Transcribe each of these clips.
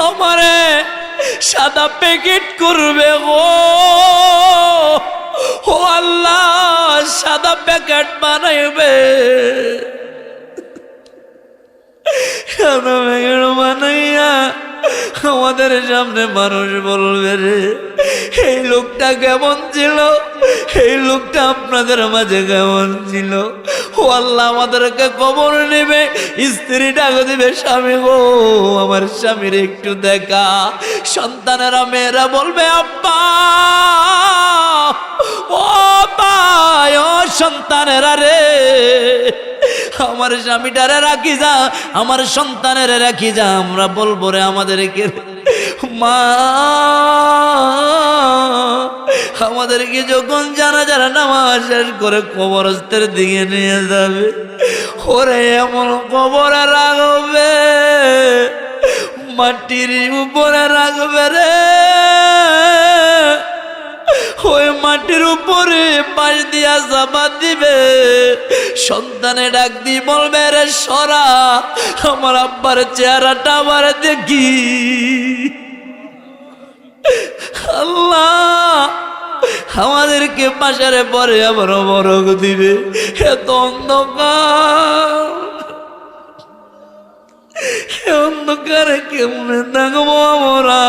আমারে সাদা প্যাকেট করবে গো। ও আল্লাহ, সাদা প্যাকেট বানাইবে, সাদা প্যাকেট বানাইয়া আমাদের সামনে মানুষ বলবে রে এই লোকটা কেমন ছিল, এই লোকটা আপনাদের মাঝে কেমন ছিল। ও আল্লাহ, আমাদেরকে কবর নেবে, স্ত্রীটা দিবে স্বামী গো আমার স্বামীর একটু দেখা। সন্তানেরা মেয়েরা বলবে আব্বা, ও ভাই, ও সন্তানেরা রে আমার স্বামীটারে রাখি যা, আমার সন্তানের রাখি যা। আমরা বলবো রে আমাদেরকে মা, আমাদেরকে যখন জানাজার নামাজ শেষ করে কবরস্থের দিকে নিয়ে যাবে, ওরে এমন কবরে রাখবে, মাটির উপরে রাখবে রে, ওই মাটির উপরে পাশ দিয়া চাপা দিবে। সন্তানে ডাক দিয়ে বলবে রে সরা, আমার আব্বার চেহারাটা আবার দেখি। আল্লাহ, আমাদেরকে পাশারে পরে আবার বরক দিবে। এত অন্ধকার, অন্ধকারে কেমনে থাকবো আমরা।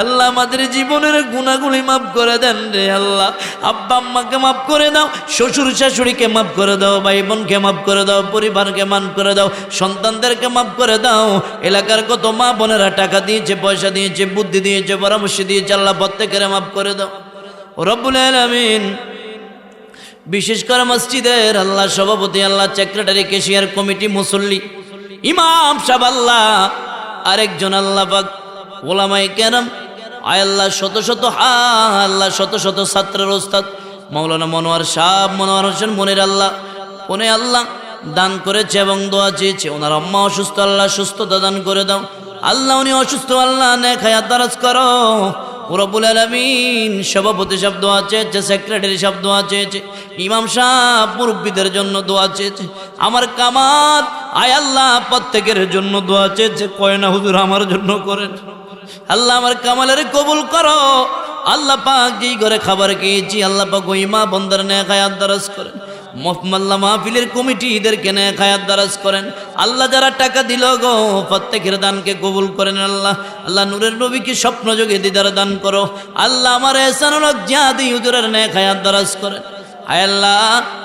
আল্লাহ, আমাদের জীবনের গুনাহগুলি মাফ করে দেন রে আল্লাহ। আব্বা আম্মাকে মাফ করে দাও, শ্বশুর শাশুড়িকে মাফ করে দাও, ভাই বোনকে মাফ করে দাও, পরিবারকে মাফ করে দাও, সন্তানদেরকে মাফ করে দাও। এলাকার কত মা বোনেরা টাকা দিয়েছে, পয়সা দিয়েছে, বুদ্ধি দিয়েছে, পরামর্শ দিয়েছে, আল্লাহ প্রত্যেকের মাফ করে দাও রব্বুল আলামিন। বিশেষ করে মসজিদের আল্লাহ সভাপতি, আল্লাহ সেক্রেটারি, ক্যাশিয়ার কমিটি, মুসল্লি, ইমাম সাহেব, আল্লাহ আরেকজন আল্লাহ পাক ওলামায়ে কেরাম, আয় আল্লাহ শত শত আল্লাহ শত শত ছাত্রের ওস্তাদ মাওলানা মনোয়ার সাহেব, মনোয়ার হোসেন মনির, আল্লাহ উনি আল্লাহ দান করেছে এবং দোয়া চেয়েছে। ওনার আম্মা অসুস্থ, আল্লাহ সুস্থতা দান করে দাও। আল্লাহ উনি অসুস্থ, আল্লাহ নেক হায়াত দারাজ করো রব্বুল আলামিন। সভাপতি সাহেব দোয়া চেয়েছে, সেক্রেটারি সাহেব দোয়া চেয়েছে, ইমাম সাহেব মুরব্বীদের জন্য দোয়া চেয়েছে, আমার কামাল আয় আল্লাহ প্রত্যেকের জন্য দোয়া চেয়েছে। কয় না হুজুর আমার জন্য করেন। আল্লাহ আমার কামালের কবুল করো। আল্লাহ পাক যেই ঘরে খাবার খেয়েছি, আল্লাহ পাক ওই মা বন্দার নেক হায়াত দারাজ করেন। মোহাম্মদুল্লাহ মাহফিলের কমিটিদেরকে নেক হায়াত দারাজ করেন। আল্লাহ যারা টাকা দিল গো প্রত্যেকের দানকে কবুল করেন আল্লাহ। আল্লাহ নূরের নবীকে স্বপ্ন যোগে দিদার দান করো আল্লাহ। আমার এহসানুল হক জিহাদি হুজুরের নেক হায়াত দারাজ করেন আয় আল্লাহ।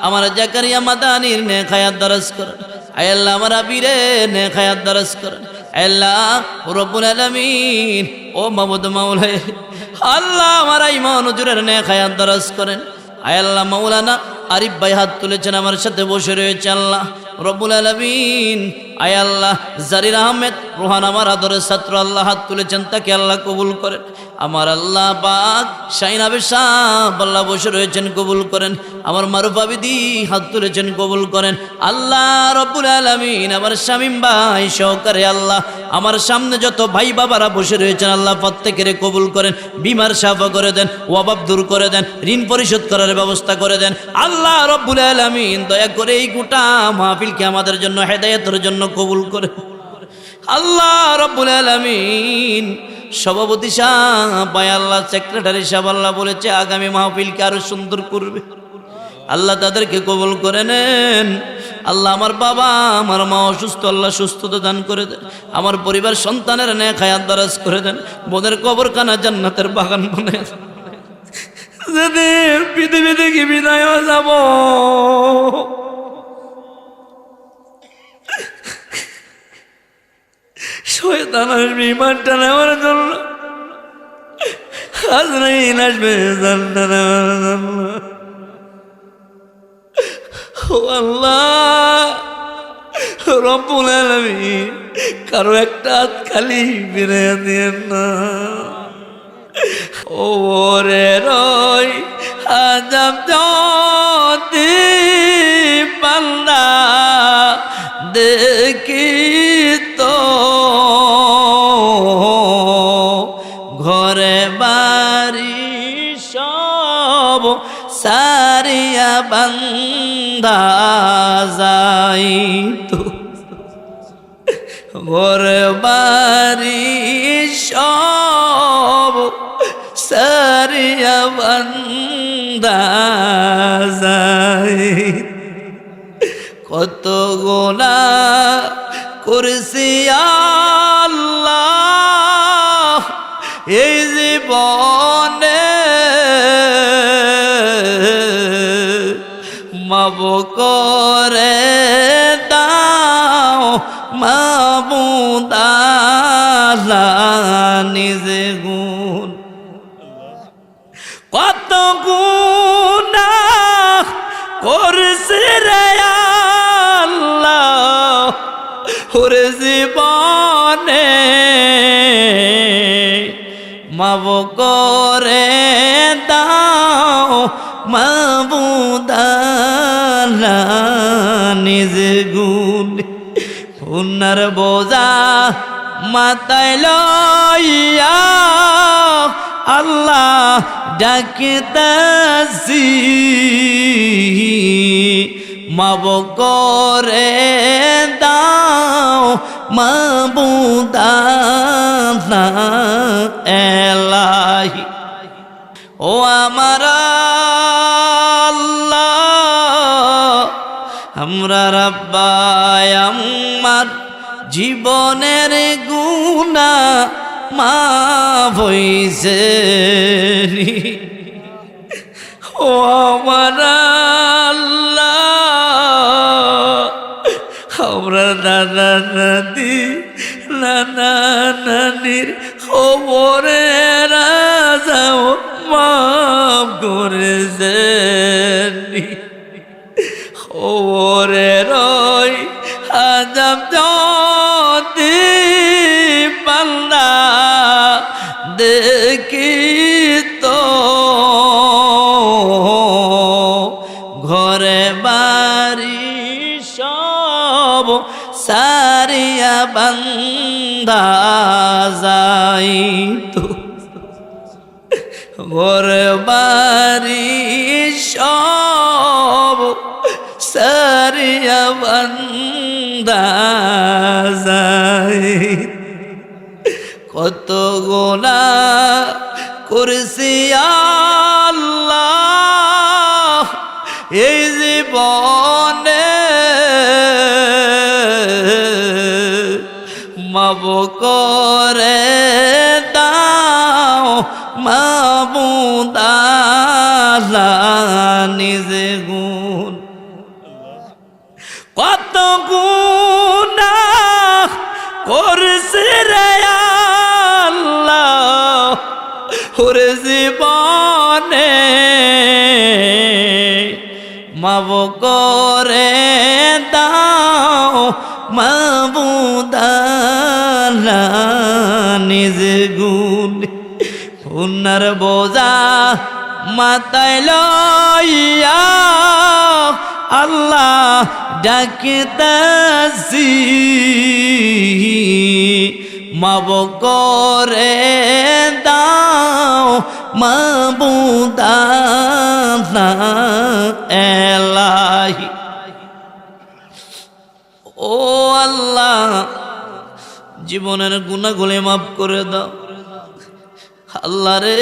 আমার জাকারিয়া মাদানির নেক হায়াত দারাজ করেন আয় আল্লাহ। আমার আবিরের নেক হায়াত দারাজ করেন আয় আল্লাহ রব্বুল আলামিন। ও মাবুদ মাওলা আল্লাহ, আমার ইমান হুজুরের নেক হায়াত দারাজ করেন আয় আল্লাহ। মাওলানা আরিফ ভাই হাত তুলেছেন, আমার সাথে বসে রয়েছে আল্লাহ রব্বুল আলামিন। আয় আল্লাহ জারির আহমেদ রোহান আমার আদরের ছাত্র, আল্লাহ হাত তুলেছেন, তাকে আল্লাহ কবুল করেন। আমার আল্লাহ পাক শাহিন আবে সাহেব আল্লাহ বসে রয়েছেন, কবুল করেন। আমার মারুফা বিদি হাত তুলেছেন, কবুল করেন আল্লাহ রব্বুল আলামিন। আমার শামীম ভাই সহকারে আল্লাহ, আমার সামনে যত ভাই বাবারা বসে রয়েছেন আল্লাহ প্রত্যেকের কবুল করেন। বিমার সাফা করে দেন, ওয়াবাব দূর করে দেন, ঋণ পরিশোধ করার ব্যবস্থা করে দেন আল্লাহ রব্বুল আলামিন। দয়া করে এই গোটা মাহফিলকে আমাদের জন্য হেদায়েতের জন্য কবুল করে আল্লাহ রব্বুল আলামিন। সভাপতি সাহেব আল্লাহ, সেক্রেটারি সাহেব আল্লাহ বলেছে আগামী মাহফিলকে আরো সুন্দর করবে আল্লাহ, তাদেরকে কবুল করে নেন আল্লাহ। আমার বাবা আমার মা অসুস্থ, আল্লাহ সুস্থতা দান করে দেন। আমার পরিবার সন্তানের নেক হায়াত দারাজ করে দেন। বোনের কবরখানা জান্নাতের বাগান বনে যেদিন পৃথিবী থেকে বিদায় হয়ে যাব, শয়তান আসবে ইমানটা নেওয়ার জন্য, আজরাইল আসবে জানটা নেওয়ার জন্য। ও আল্লাহ রব্বুল আলামিন, কারো একটা হাত খালি বেড়ে দিয়েন না। ও রে রই আজব যদি বান্দা দেখি তো ঘরে বাড়ি সব সারিয়া বান্দা যাই তো ঘরে বাড়ি কত গুনাহ করেছি আল্লাহ এই জীবনে, মাফ করে দাও মাবুদ আল্লাহ নিজে গুণ। কত গুনাহ করছি রে আল্লাহ ওরে জীবনে, মাফ করে দাও মাবুদ আল্লাহ নিজে গুণ। গুনার বোঝা মাথায় লইয়া আল্লাহ ডাকিতেছি, মাফ করে দাও মাবুদ আল্লাহ এলাহি। ও আমার আল্লাহ, আমরা রাব্বাই আমার জীবনের গুনাহ মাফ হইছে। ও আমার আল্লাহ, আমরা নানা নানি নানা নানির খবরে রাজাও মাফ করেছেন। খবরে রই আজাব যদি পাল্লা দেখি তো, ঘরে বাড়ি সব সারিয়া বান্ধা যাইতো, ঘরে বাড়ি সব সারিয়া বান্ধা যাইতো। কত গুনাহ করেছি আল্লাহ এই জীবনে, মাফ করে দাও মাবুদ আল্লাহ নিজে গুণ। কত গুনাহ করছি রে আল্লাহ ওরে জীবনে, মাফ করে দাও মাবুদ আল্লাহ নিজে গুণ। গুনার বোঝা মাথায় লইয়া আল্লাহ ডাকিতেছি, মাফ করে দাও মাবুদ আল্লাহ এলাহি। ও আল্লাহ, জীবনের গুনাহগুলি মাফ করে দাও। আল্লাহ রে,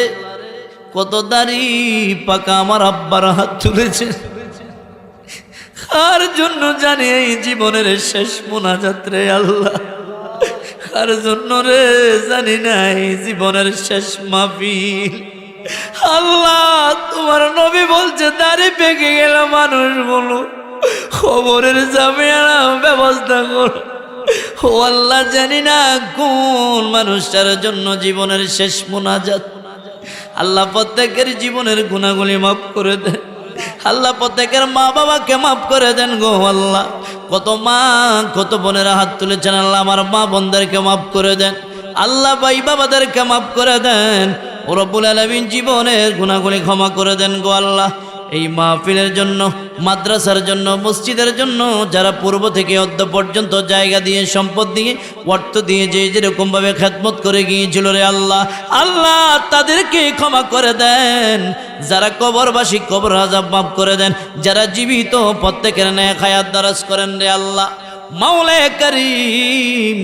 কত দাড়ি পাকা আমার আব্বার হাত তুলেছে, কার জন্য জানি এই জীবনের শেষ মোনাজাত রে আল্লাহ, কার জন্য রে জানি না এই জীবনের শেষ মাহফিল। আল্লাহ, তোমার নবী বলছে দাড়ি পেকে গেল মানুষগুলো খবরের জামিয়ানা ব্যবস্থা করো। ও আল্লাহ, জানি না কোন মানুষটার জন্য জীবনের শেষ মোনাজাত। আল্লাহ, প্রত্যেকের জীবনের গুনাহগুলি মাফ করে দেন। আল্লাহ, প্রত্যেকের মা বাবাকে মাফ করে দেন গো আল্লাহ। কত মা কত বোনেরা হাত তুলেছেন, আল্লাহ আমার মা বোনদেরকে মাফ করে দেন। আল্লাহ, ভাই বাবাদেরকে মাফ করে দেন। ও রব্বুল আলামিন জীবনের গুনাহগুলি ক্ষমা করে দেন গো আল্লাহ। এই মাহফিলের জন্য, মাদ্রাসার জন্য, মসজিদের জন্য যারা পূর্ব থেকে অদ্য পর্যন্ত জায়গা দিয়ে, সম্পদ দিয়ে, অর্থ দিয়ে যে যেরকমভাবে খেদমত করে গিয়েছিল রে আল্লাহ, আল্লাহ তাদেরকে ক্ষমা করে দেন। যারা কবরবাসী, কবর আযাব মাফ করে দেন। যারা জীবিত, প্রত্যেকের নেক হায়াত দারাজ করেন রে আল্লাহ। মাওলায়ে কারীম,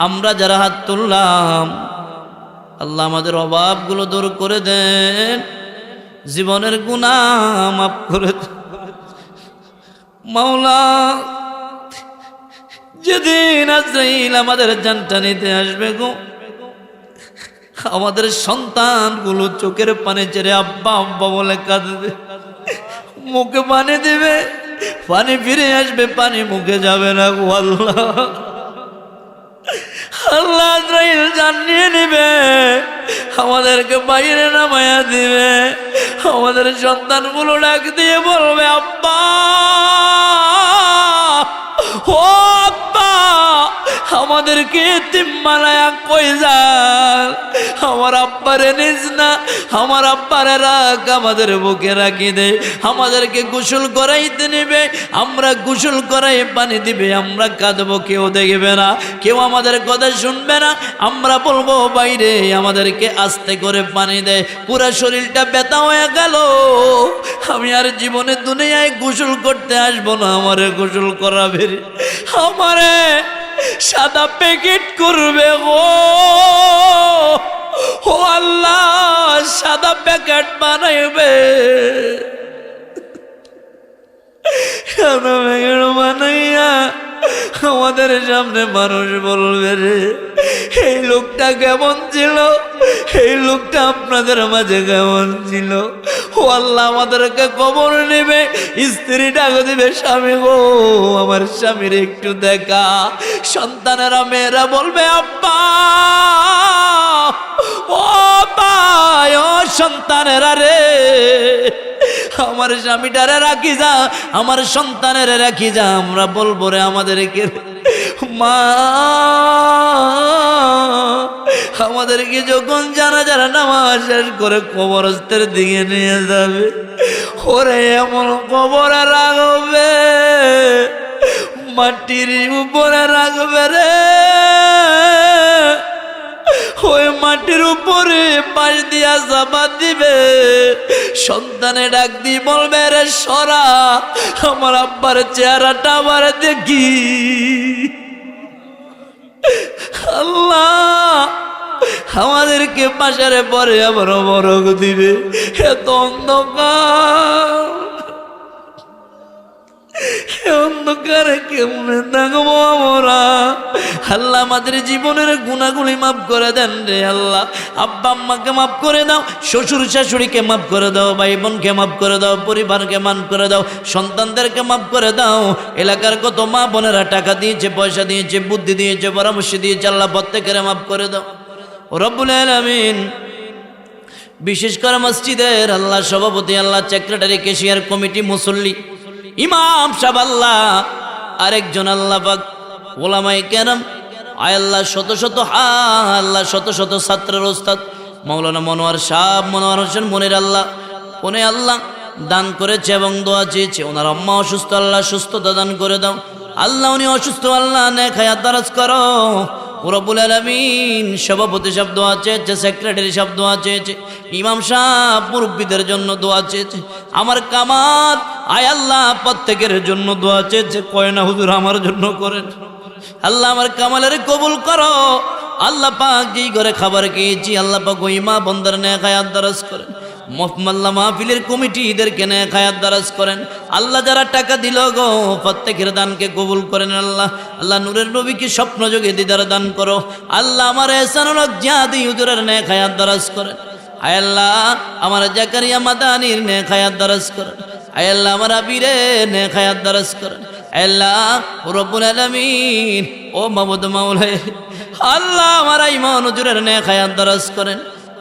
আমরা যারা হাত তুললাম, আল্লাহ আমাদের অভাবগুলো দূর করে দেন, জীবনের গুনাহ মাফ করে দেন। মাওলা যেদিন আজরাইল আমাদের জানটা নিতে আসবে গো, আমাদের সন্তানগুলো চোখের পানি ছেড়ে আব্বা আব্বা বলে কাঁদবে, মুখে পানি দিবে, পানি ফিরে আসবে, পানি মুখে যাবে না গো আল্লাহ। আল্লাহ আজরাইল জান নিয়ে নিবে, আমাদেরকে বাইরে নামায়া দিবে, আমাদের সন্তানগুলো ডাক দিয়ে বলবে আব্বা, ও আব্বা, আমাদেরকে এতিমখানায় কই যান, আমার আব্বারে নিস না, আমার আব্বারে রাখ, আমাদের বুকে রাখি দে, আমাদেরকে গোসল করাইতে নেবে, আমরা গোসল করাই পানি দিবে, আমরা কাঁদবো, কেউ দেখবে না, কেউ আমাদের কথা শুনবে না, আমরা বলবো বাইরে আমাদেরকে আস্তে করে পানি দেয়, পুরা শরীরটা ব্যথা হয়ে গেল, আমি আর জীবনে দুনিয়ায় গোসল করতে আসবো না, আমারে গোসল করাবে, আমারে সাদা প্যাকেট করবে গো, ও আল্লাহ, সাদা প্যাকেট বানাইবে, সাদা প্যাকেট বানাইয়া আমাদের সামনে মানুষ বলবে রে, এই লোকটা কেমন ছিল, এই লোকটা আপনাদের মাঝে কেমন ছিল, ও আল্লাহ, আমাদেরকে কবর নেবে, স্ত্রী ডাক দিবে, স্বামী গো, আমার স্বামীর একটু দেখা, সন্তানেরা মেয়েরা বলবে আব্বা, ও ভাই, ও সন্তানেরা রে, আমার স্বামীটারে রাখি যা, আমার সন্তানের রাখি যা, আমরা বলবো রে আমাদেরকে মা, আমাদেরকে যখন জানাজার নামাজ শেষ করে কবরস্থের দিকে নিয়ে যাবে, ওরে এমন কবরে রাখবে, মাটির উপরে রাখবে রে, ওই মাটির উপরে পাশ দিয়া চাপা দিবে, সন্তানে ডাক দিয়ে বলবে রে সরা, আমার আব্বার চেহারাটা আবার দেখি, আল্লাহ আমাদেরকে পাশারে পরে আবার বরক দিবে, এত অন্ধকার, অন্ধকারে কেমনে থাকবো আমরা, আল্লাহ আমাদের জীবনের গুনাহগুলি মাফ করে দেন রে আল্লাহ, আব্বা আম্মাকে মাফ করে দাও, শ্বশুর শাশুড়িকে মাফ করে দাও, ভাই বোনকে মাফ করে দাও, পরিবারকে মাফ করে দাও, সন্তানদেরকে মাফ করে দাও, এলাকার কত মা বোনেরা টাকা দিয়েছে, পয়সা দিয়েছে, বুদ্ধি দিয়েছে, পরামর্শ দিয়েছে, আল্লাহ প্রত্যেকের মাফ করে দাও রব্বুল আলামিন। বিশেষ করে মসজিদের আল্লাহ সভাপতি, আল্লাহ সেক্রেটারি, ক্যাশিয়ার কমিটি, মুসল্লি, ইমাম সাহেব, আল্লাহ আরেকজন আল্লাহ পাক ওলামায়ে কেরাম, আয় আল্লাহ শত শত আল্লাহ শত শত ছাত্রের ওস্তাদ মাওলানা মনোয়ার সাহেব, মনোয়ার হোসেন মনির, আল্লাহ উনি আল্লাহ দান করেছে এবং দোয়া চেয়েছে, ওনার আম্মা অসুস্থ, আল্লাহ সুস্থতা দান করে দাও, আল্লাহ উনি অসুস্থ, আল্লাহ নেক হায়াত দারাজ করো রব্বুল আলামিন। সভাপতি সাহেব দোয়া চেয়েছে, সেক্রেটারি সাহেব দোয়া চেয়েছে, ইমাম সাহেব মুরব্বীদের জন্য দোয়া চেয়েছে, আমার কামাল আয় আল্লাহ প্রত্যেকের জন্য দোয়া চেয়েছে, কয় না হুজুর আমার জন্য করেন, আল্লাহ আমার কামালের কবুল করো, আল্লাহ পাক যেই ঘরে খাবার খেয়েছি, আল্লাহ পাক ওই মা বন্দার নেক হায়াত দারাজ করেন, মোহাম্মদুল্লাহ মাহফিলের কমিটিদেরকে নেক হায়াত দারাজ করেন, আল্লাহ যারা টাকা দিল গো প্রত্যেকের দানকে কবুল করেন, আল্লাহ আল্লাহ নূরের নবীকে স্বপ্ন যোগে দিদার দান করো, আল্লাহ আমার এহসানুল হক জিহাদি হুজুরের নেক হায়াত দারাজ করেন, আয় আল্লাহ আমার জাকারিয়া মাদানির নেক হায়াত দারাজ করেন, আয় আল্লাহ আমার আবিরে নেক হায়াত দারাজ করেন, আল্লাহ রব্বুল আলামিন। ও মাবুদ মাওলা, আল্লাহ আমার ইমান হুজুরের নেক হায়াত দারাজ করেন,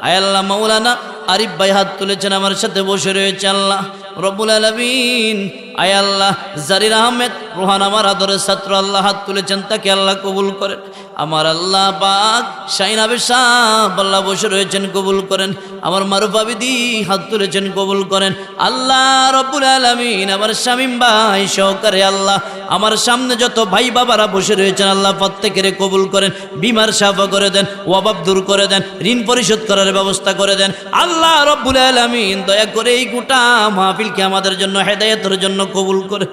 আয় আল্লাহ মাওলানা আরিফ ভাই হাত তুলেছেন, আমার সাথে বসে রয়েছে, আল্লাহ রব্বুল আলামিন। আয় আল্লাহ জারির আহমেদ রোহান আমার আদরের ছাত্র, আল্লাহ হাত তুলেছেন, তাকে আল্লাহ কবুল করেন, আমার আল্লাহ পাক শাহিন আবে সাহেব আল্লাহ বসে রয়েছেন, কবুল করেন, আমার মারুফ আবিদি হাত তুলেছেন, কবুল করেন, আল্লাহ রব্বুল আলামিন। আমার শামীম ভাই সহকারে আল্লাহ আমার সামনে যত ভাই বাবারা বসে রয়েছেন, আল্লাহ প্রত্যেকের কবুল করেন, বিমার সাফা করে দেন, ওয়াবাব দূর করে দেন, ঋণ পরিশোধ করার ব্যবস্থা করে দেন, আল্লাহ রব্বুল আলামিন। দয়া করে এই গোটা মাহফিলকে আমাদের জন্য হেদায়েতের জন্য কবুল করে,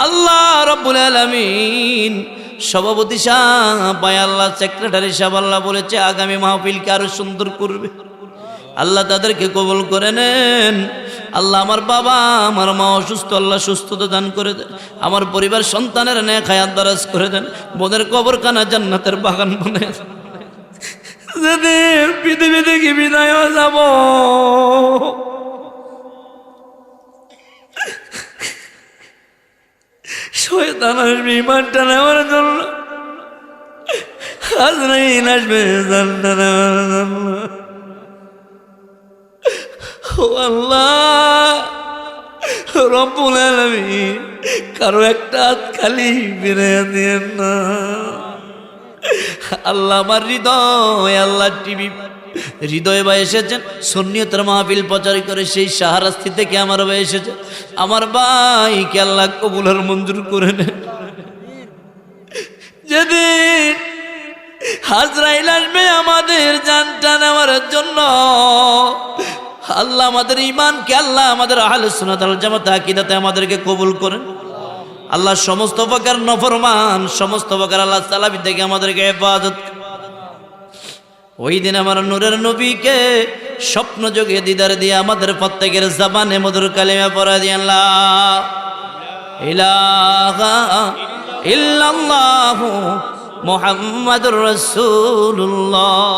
আল্লাহ রব্বুল আলামিন। সভাপতি সাহেব আল্লাহ, সেক্রেটারি সাহেব আল্লাহ বলেছে আগামী মাহফিলকে আরো সুন্দর করবে, আল্লাহ তাদেরকে কবুল করে নেন, আল্লাহ আমার বাবা আমার মা অসুস্থ, আল্লাহ সুস্থতা দান করে দেন। আমার পরিবার সন্তানের নেক হায়াত দারাজ করে দেন। বোনের কবরখানা জান্নাতের বাগান বনে যেদিন পৃথিবী থেকে বিদায় হয়ে যাব, শয়তান আসবে ইমানটা নেওয়ার জন্য, আজরাইল আসবে জানটা নেওয়ার জন্য। ও আল্লাহ রব্বুল আলামিন, কারো একটা হাত খালি ফিরিয়ে দিয়েন না আল্লাহ। আমার হৃদয় আল্লাহ টিভি হৃদয় ভাই এসেছেন, সুন্নিয়তের মাহফিল প্রচার করে সেই শাহরাস্তি থেকে আমার ভাই এসেছে। আমার ভাইকে আল্লাহ কবুলের মঞ্জুর করে নেন। যেদিন আজরাইল আসবে আমাদের জানটা নেওয়ার জন্য, আল্লাহ আমাদের ঈমানকে, আল্লাহ আমাদের আহলে সুন্নাত ওয়াল জামাত আকীদাতে আমাদেরকে কবুল করেন। আল্লাহ সমস্ত প্রকার নফরমান, সমস্ত প্রকার আল্লাহ সালাফি থেকে আমাদেরকে হেফাজত। ওই দিন আমার নূরের নবীকে স্বপ্ন যোগে দিদার দিয়ে আমাদের প্রত্যেকের জবানে মধুর কালিমা পড়া দিয়ে লা ইলাহা ইল্লাল্লাহু মুহাম্মাদুর রাসূলুল্লাহ।